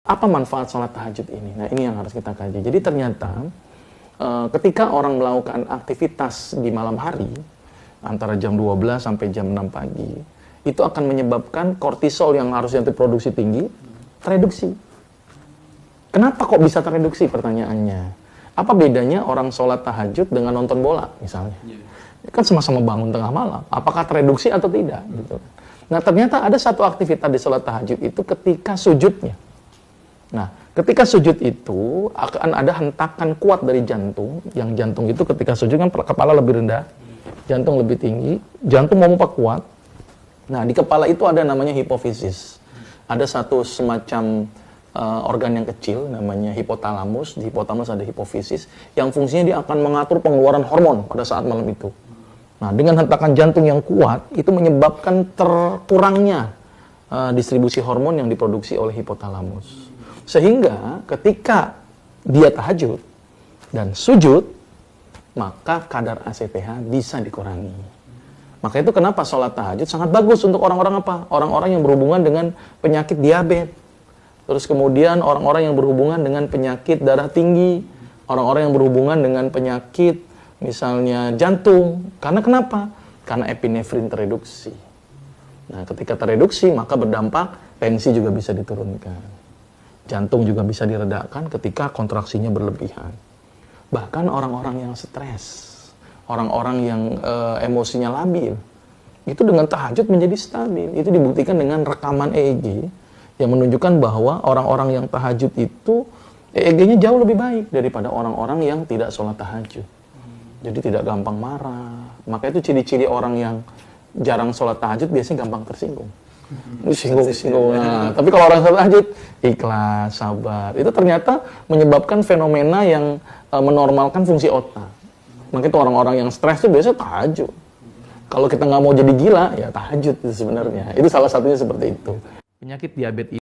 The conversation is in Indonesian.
Apa manfaat sholat tahajud ini? Nah, ini yang harus kita kaji. Jadi ternyata ketika orang melakukan aktivitas di malam hari, antara jam 12 sampai jam 6 pagi, itu akan menyebabkan kortisol yang harusnya diproduksi tinggi, tereduksi. Kenapa kok bisa tereduksi pertanyaannya? Apa bedanya orang sholat tahajud dengan nonton bola misalnya? Kan sama-sama bangun tengah malam. Apakah tereduksi atau tidak? Gitu. Nah, ternyata ada satu aktivitas di sholat tahajud itu ketika sujudnya. Nah, ketika sujud itu akan ada hentakan kuat dari jantung. Yang jantung itu ketika sujud kan kepala lebih rendah, jantung lebih tinggi, jantung memompa kuat. Nah, di kepala itu ada namanya hipofisis. Ada satu semacam organ yang kecil namanya hipotalamus. Di hipotalamus ada hipofisis yang fungsinya dia akan mengatur pengeluaran hormon pada saat malam itu. Nah, dengan hentakan jantung yang kuat itu menyebabkan terkurangnya distribusi hormon yang diproduksi oleh hipotalamus. Sehingga ketika dia tahajud dan sujud, maka kadar ACTH bisa dikurangi. Maka itu kenapa sholat tahajud sangat bagus untuk orang-orang apa? Orang-orang yang berhubungan dengan penyakit diabetes. Terus kemudian orang-orang yang berhubungan dengan penyakit darah tinggi, orang-orang yang berhubungan dengan penyakit misalnya jantung. Karena kenapa? Karena epinefrin tereduksi. Nah, ketika tereduksi maka berdampak tensi juga bisa diturunkan. Jantung juga bisa diredakan ketika kontraksinya berlebihan. Bahkan orang-orang yang stres, orang-orang yang emosinya labil, itu dengan tahajud menjadi stabil. Itu dibuktikan dengan rekaman EEG yang menunjukkan bahwa orang-orang yang tahajud itu EEG-nya jauh lebih baik daripada orang-orang yang tidak sholat tahajud. Jadi tidak gampang marah. Maka itu ciri-ciri orang yang jarang sholat tahajud biasanya gampang tersinggung. Singgung-singgung. Nah, tapi kalau orang sholat tahajud, ikhlas, sabar. Itu ternyata menyebabkan fenomena yang menormalkan fungsi otak. Maka itu orang-orang yang stres itu biasanya tahajud. Kalau kita nggak mau jadi gila, ya tahajud itu sebenarnya. Itu salah satunya seperti itu. Penyakit diabetes